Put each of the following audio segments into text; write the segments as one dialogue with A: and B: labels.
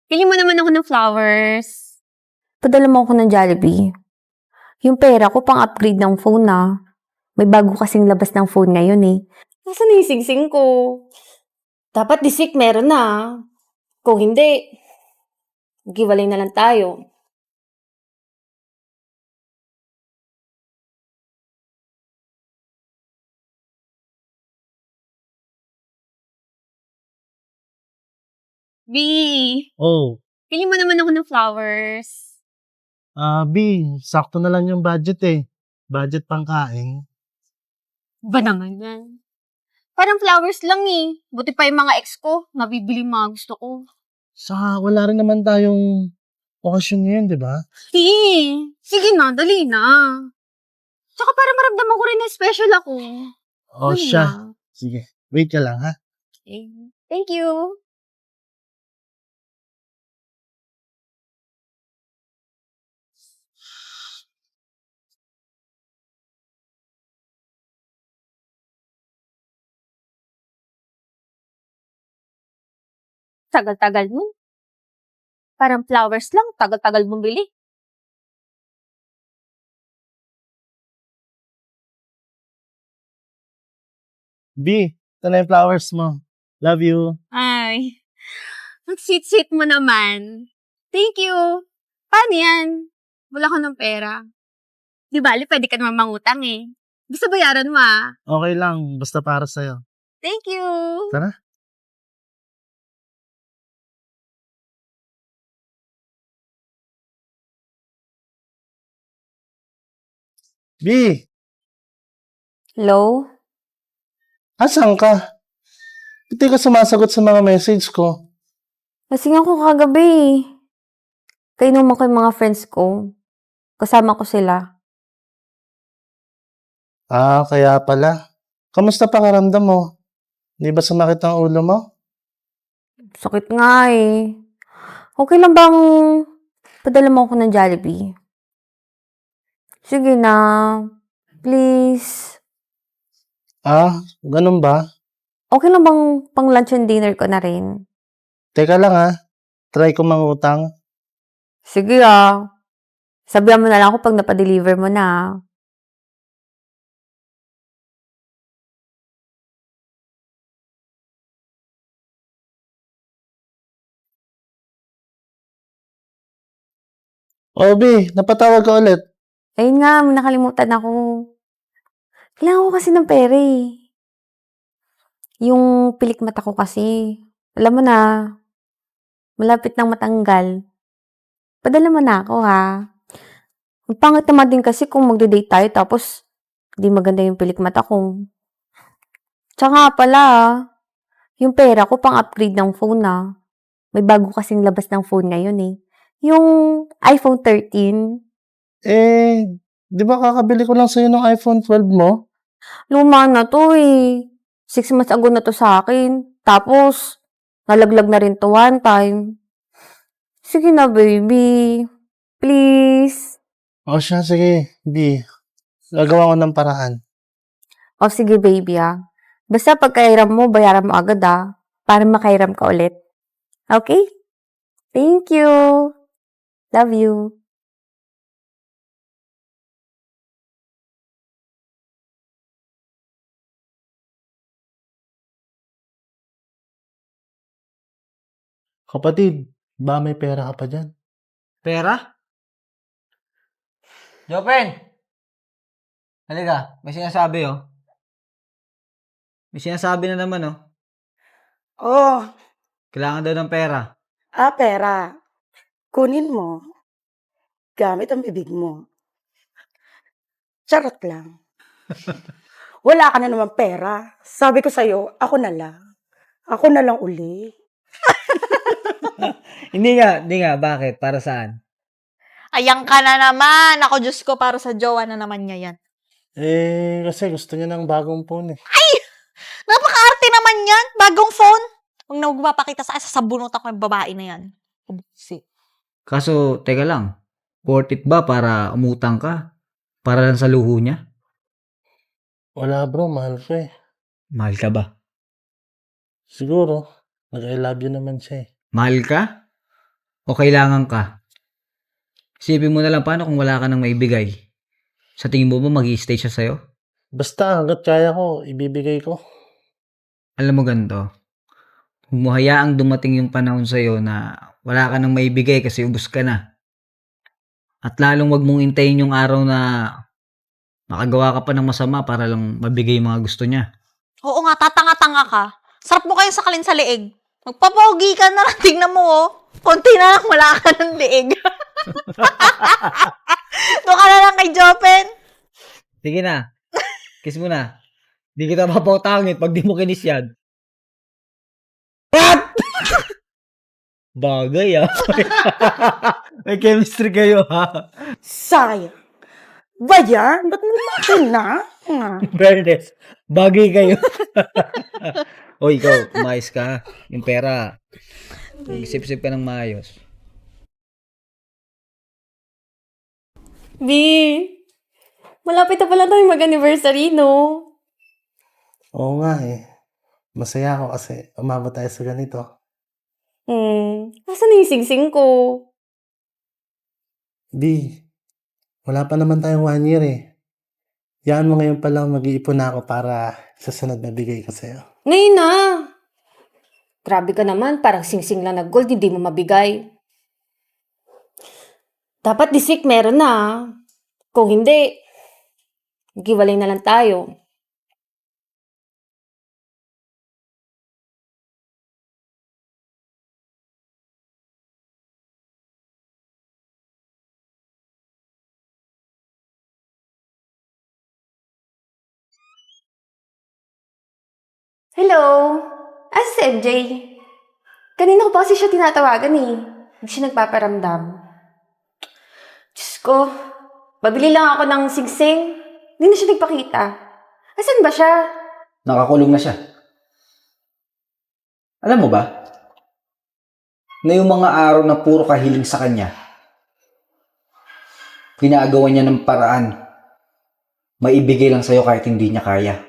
A: Pili mo naman ako ng flowers.
B: Padala mo ako ng Jollibee. Yung pera ko pang-upgrade ng phone na. May bago kasing labas ng phone ngayon eh.
A: Nasaan na yung sing-sing ko? Dapat this week meron na. Kung hindi, maghiwalay na lang tayo. B,
C: Oh,
A: pili mo naman ako ng flowers.
C: B, sakto na lang yung budget eh. Budget pangkain.
A: Ba naman yan? Parang flowers lang eh. Buti pa yung mga ex ko, nabibili yung mga gusto ko.
C: Saka wala rin naman tayong okasyon ngayon, di ba?
A: Sige na, dali na. Tsaka para maramdaman ko rin na special ako.
C: Oh,
A: Dali
C: siya.
A: na.
C: Sige, wait ka lang ha.
A: Okay. Thank you. Tagal-tagal mo. Parang flowers lang, tagal-tagal mong bili.
C: B, ito na yung flowers mo. Love you.
A: Ay, ang sweet-sweet mo naman. Thank you. Paano yan? Wala ka ng pera. Di bali, pwede ka naman mangutang eh. Gusto bayaran mo ah.
C: Okay lang, basta para sa'yo.
A: Thank you.
C: Tara. B,
B: Hello?
C: asan ka? Hindi ka sumasagot sa mga message ko.
B: Lasing ako kagabi eh. Kainuman ko yung mga friends ko. Kasama ko sila.
C: Ah, kaya pala. Kamusta pakiramdam mo? Di ba sumakit ang ulo mo?
B: Sakit nga eh. Okay lang bang padala mo ako ng Jollibee? Sige na. Please.
C: Ah, ganun ba?
B: Okay lang bang pang lunch and dinner ko na rin?
C: Teka lang ha. Try ko mangutang.
B: Sige ah. Sabihan mo na lang ako pag napadeliver mo na.
C: Oh, B, napatawag ka ulit.
B: Ayun nga, may nakalimutan ako. Kailangan ko kasi ng pera eh. Yung pilik mata ko kasi. Alam mo na, malapit nang matanggal. Padala mo na ako ha. Ang pangit naman din kasi kung magde-date tayo tapos di maganda yung pilik mata ko. Tsaka nga pala, yung pera ko pang-upgrade ng phone na. May bago kasing labas ng phone ngayon eh. Yung iPhone 13.
C: Eh, di ba kakabili ko lang sa'yo ng iPhone 12 mo?
B: Luma na to eh. 6 months ago na to sa akin. Tapos, nalaglag na rin to one time. Sige na, baby. Please.
C: O siya, sige, B. Gagawa ko ng paraan.
B: O sige, baby ah. Basta pagkairam mo, bayaran mo agad ah. Para makairam ka ulit. Okay? Thank you. Love you.
C: Kapatid, ba may pera ka pa dyan?
D: Pera? Jopen! Halika, may sinasabi oh. May sinasabi na naman oh.
E: Oh,
D: Kailangan daw ng pera.
E: pera. Kunin mo. Gamit ang bibig mo. Charot lang. Wala ka na naman pera. Sabi ko sa'yo, ako na lang. Ako na lang uli.
D: Hindi nga. Bakit? Para saan?
F: Ayan ka na naman. Ako, Diyos ko, para sa jowa na naman niya yan.
C: Eh, kasi gusto niya ng bagong phone eh.
F: Napaka-arte naman yan. Bagong phone. Huwag na magpapakita sa akin, sasabunutan ko yung babae na yan. Ubuksi.
D: Kaso, teka lang. Worth it ba para umutang ka? Para lang sa luho niya?
C: Wala bro, mahal ko eh.
D: Mahal ka ba?
C: Siguro, nag-I love you naman siya eh.
D: Mahal ka? o kailangan ka. Isipin mo na lang paano kung wala ka nang maibigay. Sa tingin mo ba mag-i-stay siya sa'yo?
C: Basta hanggat kaya ko, ibibigay ko.
D: Alam mo ganito, huwag mo hayaang dumating yung panahon sa'yo na wala ka nang maibigay kasi ubus ka na. At lalong wag mong intayin yung araw na makagawa ka pa ng masama para lang mabigay yung mga gusto niya.
F: Oo nga, tatanga-tanga ka. Sarap mo kayo sakalin sa leeg. Magpapogi ka na lang. Tingnan mo, oh. Konti na lang, wala ka ng leeg. Doon ka na lang kay Jopen.
D: Sige na, kiss mo na. Di kita papautangin pag di mo kinis yan. What? Bagay ah. May chemistry kayo ha.
E: Sayang. Ba yan? Ba't mo natin na?
D: Fairness, bagay kayo. O ikaw, umayos ka. Yung pera, mag-isip-isip ka ng maayos.
B: B, malapit na pala tayo mag-anniversary, no?
C: Oo nga eh. Masaya ako kasi umabot tayo sa ganito.
B: Nasaan na yung sing-sing ko?
C: B, wala pa naman tayong 1 year eh. Yan mo ngayon pa lang mag-iipon na ako para sa sunod na bigay ko sa'yo.
B: Ngayon na! Grabe ka naman, parang sing-sing lang na gold, hindi mo mabigay. Dapat this week meron na. Kung hindi, maghiwalay na lang tayo. Hello? Si MJ? Kanina ko pa kasi siya tinatawagan eh. Hindi siya nagpaparamdam. Diyos ko, pabili lang ako ng singsing. Hindi na siya nagpakita. Asan ba siya?
D: Nakakulong na siya. Alam mo ba, na yung mga araw na puro kahiling sa kanya, ginagawa niya ng paraan, maibigay lang sa'yo kahit hindi niya kaya.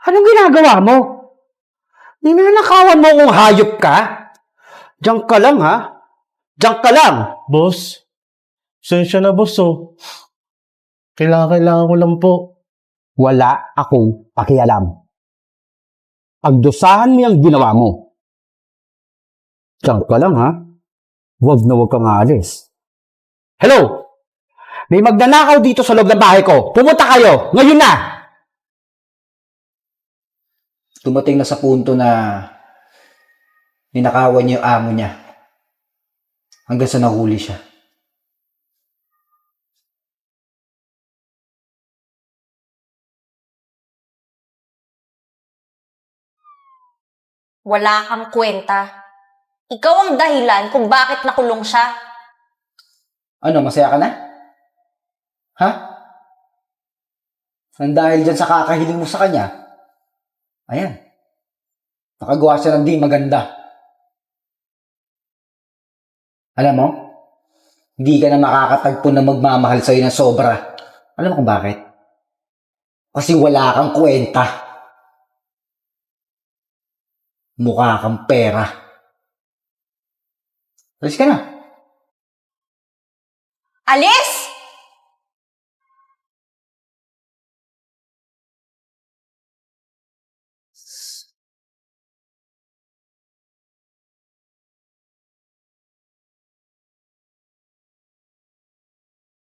G: Anong ginagawa mo? Ninanakawan mo kung hayop ka? Diyan ka lang, ha? Diyan ka lang!
C: Boss, sensya na boss oh. Kailangan ko lang po.
G: Wala akong pakialam. Pagdusahan mo yung ginawa mo. Diyan ka lang, ha? Huwag na huwag kang aalis. Hello! May magnanakaw dito sa loob ng bahay ko. Pumunta kayo! Ngayon na!
D: Dumating na sa punto na ninakawan niya yung amo niya hanggang sa nahuli siya.
F: Wala kang kwenta. Ikaw ang dahilan kung bakit nakulong siya.
D: Ano, masaya ka na? Ha? Nang dahil dyan sa kakahiling mo sa kanya, ayan, nakagawa siya ng di maganda. Alam mo, hindi ka na makakatagpo na magmamahal sa'yo ng sobra. Alam mo kung bakit? Kasi wala kang kwenta. Mukha kang pera. Alis ka na.
F: Alis!